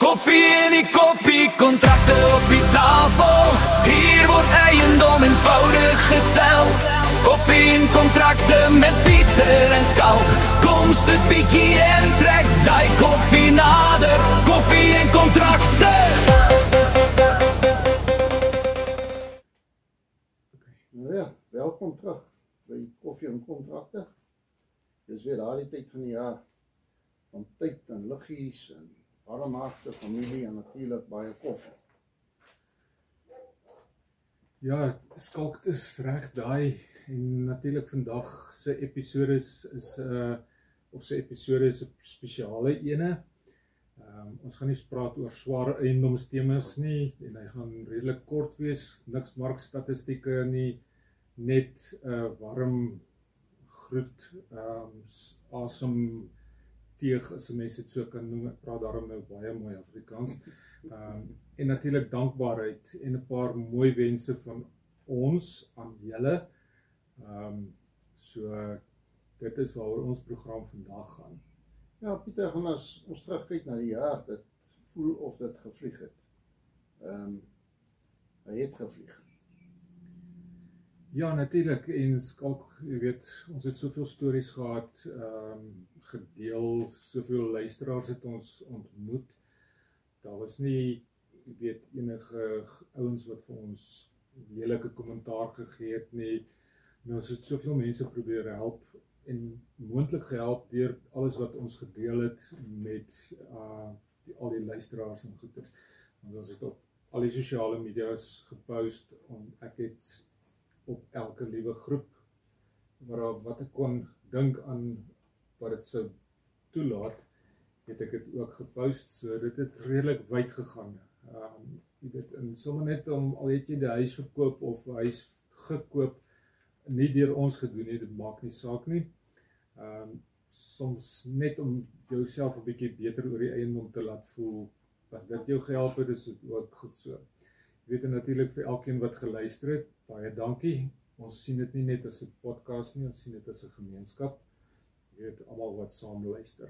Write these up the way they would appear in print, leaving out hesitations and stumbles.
Koffie in die koppie, contracten op die tafel. Hier wordt eigendom eenvoudig gezeld. Koffie en contracten met Pieter en Skalk. Kom zit Piekie en trek die koffie nader. Koffie en contracten. Nou ja, welkom terug by Koffie en Kontrakte. Dis weer daardie tyd van die jaar van tyd en liggies en warmhartige familie en natuurlik baie koffie. Ja, Skalk is reg daai en natuurlik vandag se episode is 'n spesiale ene. Ons gaan nie praat oor swaar eiendomstemas nie en hy gaan redelik kort wees, niks markstatistieke nie, net warm groet, asem teeg as mense dit so kan noem. Ek praat daarom nou baie mooi Afrikaans. En natuurlik dankbaarheid en 'n paar mooi wense van ons aan julle. So dit is waaroor ons program vandag gaan. Ja, Pieter, gaan as ons terugkyk na die jaar, dit voel of dit gevlieg het. Hy het gevlieg. Ja, natuurlik, en Skalk, jy weet, ons het soveel stories gehad, gedeel, soveel luisteraars het ons ontmoet. Daar was nie, jy weet, enige ouens wat vir ons lelike kommentaar gegee het nie. En ons het soveel mense probeer help en moontlik gehelp deur alles wat ons gedeel het met al die luisteraars en goeders. Want ons het op al die sosiale media's gepost en ek het op elke liewe groep wat ek kon dink aan wat dit sou toelaat, het ek dit ook gepost, so dit het redelik wyd gegaan. Jy weet, en sommer net al het jy die huis verkoop of huis gekoop, nie deur ons gedoen nie, dit maak nie saak nie. Soms net om jouself 'n bietjie beter oor die eiendom te laat voel, as dit jou gehelp het, is dit ook goed so. Jy weet, en natuurlik vir elkeen wat geluister het, baie dankie. Ons sien dit nie net as 'n podcast nie, ons sien dit as 'n gemeenskap. Jy weet, almal wat saam luister.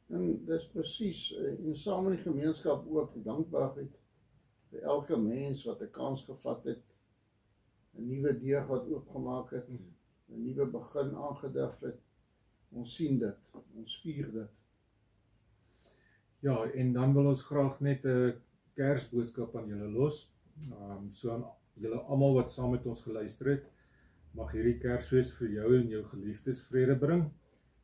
En dis presies, en saam in die gemeenskap ook die dankbaarheid vir elke mens wat 'n kans gevat het, 'n nuwe deeg wat oopgemaak het, 'n nuwe begin aangedag het. Ons sien dit, ons vier dit. Ja, en dan wil ons graag net 'n Kersboodskap aan julle los. So aan julle almal wat saam met ons geluister het, mag hierdie Kersfees vir jou en jou geliefdes vrede bring.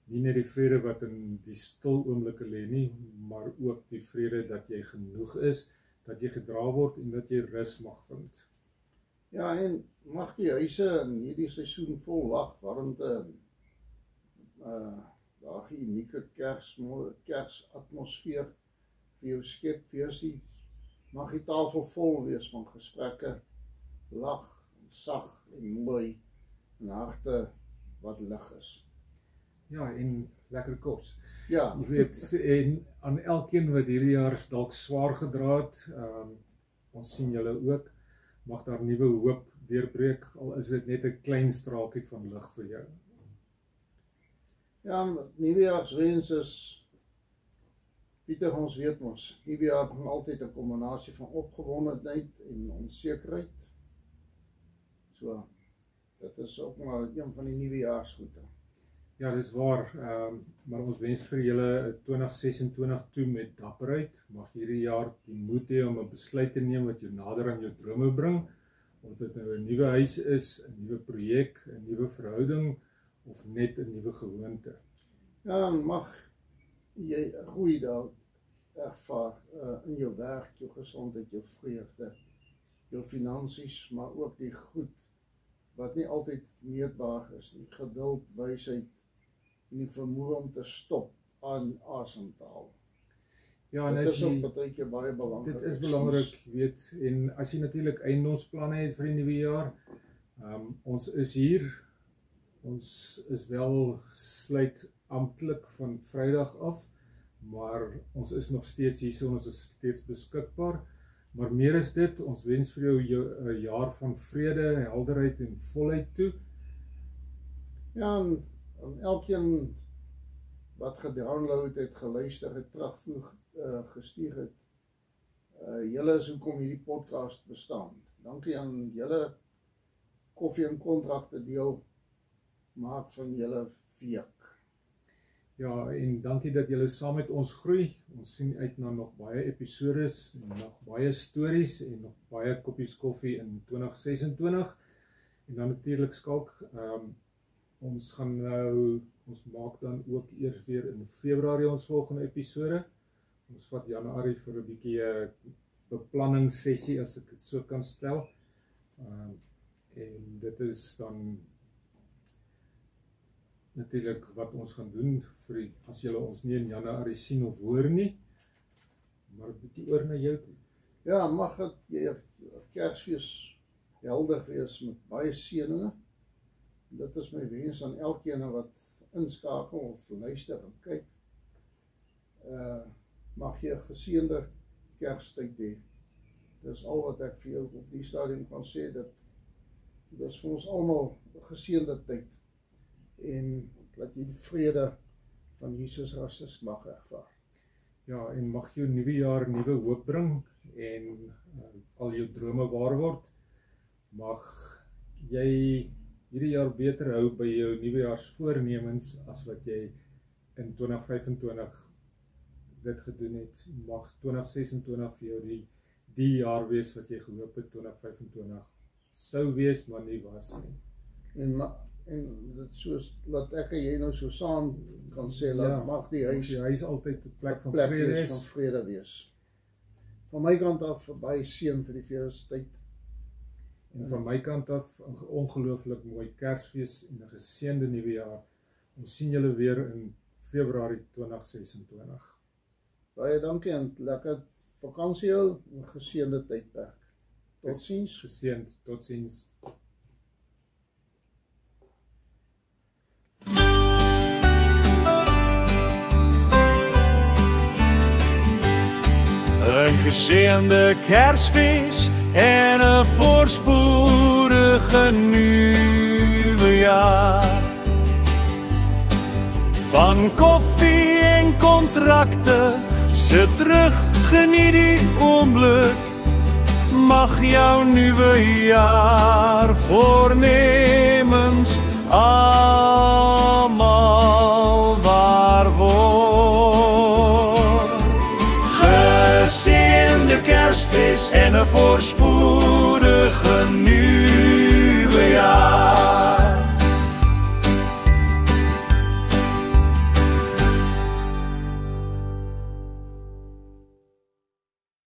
Nie net die vrede wat in die stil oomblikke lê nie, maar ook die vrede dat jy genoeg is, dat jy gedra word en dat jy rus mag vind. Ja, en mag die huise in hierdie seisoen vol lag, warmte, daai unieke kersatmosfeer vir jou skep, feestie. Mag die tafel vol wees van gesprekke, lag, sag en mooi, en harte wat lig is. Ja, en lekker kos. Ja. Jy weet, en aan elkeen wat hierdie jaar dalk swaar gedra het, ons sien julle ook, mag daar nuwe hoop deurbreek, al is dit net 'n klein straaltjie van lig vir jou. Ja, nuwejaarswens is, Pieter, ons weet ons, nuwejaar bring altyd 'n kombinasie van opgewondenheid en onsekerheid. So, dit is ook maar een van die nuwejaarsgoede. Ja, dis waar, maar ons wens vir julle 2026 toe met dapperheid. Mag hierdie jaar die moed hê om 'n besluit te neem wat jou nader aan jou drome bring, of dit nou 'n nuwe huis is, 'n nuwe projek, 'n nuwe verhouding of net 'n nuwe gewoonte. Ja, en mag jy 'n goeie dag ervaar in jou werk, jou gesondheid, jou vreugde, jou finansies, maar ook die goed wat nie altyd meetbaar is nie, geduld, wysheid en die vermoë om te stop aan asem te haal. Ja, en dit as is jy, ook partykeer baie belangrik. dit is belangrik, weet, en as jy natuurlik eiendomsplanne het vir die nuwe jaar, ons is hier, ons is wel sluit amptelik van Vrydag af, maar ons is nog steeds hier, so ons is steeds beskikbaar. Maar meer is dit, ons wens vir jou 'n jaar van vrede, helderheid en volheid toe. Ja, en elkeen wat gedownload het, geluister het, terugvoer gestuur het. Julle is hoekom hierdie podcast bestaan. Dankie aan julle koffie en kontrakte deel maak van julle week. Ja, en dankie dat julle saam met ons groei. Ons sien uit na nog baie episodes, en nog baie stories en nog baie koppies koffie in 2026. En dan natuurlik Skalk, ons maak dan ook eers weer in Februarie ons volgende episode. Ons vat Januarie vir 'n bietjie beplanningssessie, as ek dit so kan stel. En dit is dan natuurlik wat ons gaan doen as julle ons nie in Januarie sien of hoor nie. Maar 'n bietjie oor na jou toe. Ja, mag dit jou Kersfees heldig wees met baie seëninge. Dit is my wens aan elkeen wat inskakel of luister en kyk. Mag jy 'n geseënde Kerstyd hê. Dis al wat ek vir jou op die stadium kan sê, dat dis vir ons almal 'n geseënde tyd. En dat jy die vrede van Jesus Christus mag ervaar. Ja, en mag jou nuwe jaar nuwe hoop bring en al jou drome waar word. Mag jy hierdie jaar beter hou by jou nuwejaarsvoornemens as wat jy in 2025 dit gedoen het. Mag 2026 vir jou die jaar wees wat jy gehoop het 2025 sou wees, maar nie was nie. En dit soos, laat ek en jy nou so saam kan sê, mag die huis altyd 'n plek van vrede wees. Van my kant af, baie seën vir die feestyd. En van my kant af, 'n ongelooflik mooi Kersfees en 'n geseënde nuwe jaar. Ons sien julle weer in Februarie 2026. Baie dankie en lekker vakansie hou, 'n geseënde tydperk. Totsiens. Geseënd, totsiens. 'n geseënde Kersfees en 'n voorspoedige nuwe jaar. Van koffie en kontrakte, sit terug, geniet die oomblik. Mag jou nuwe jaar voornemens almal waar word. Geseënde Kersfees en 'n voorspoedige nuwe jaar.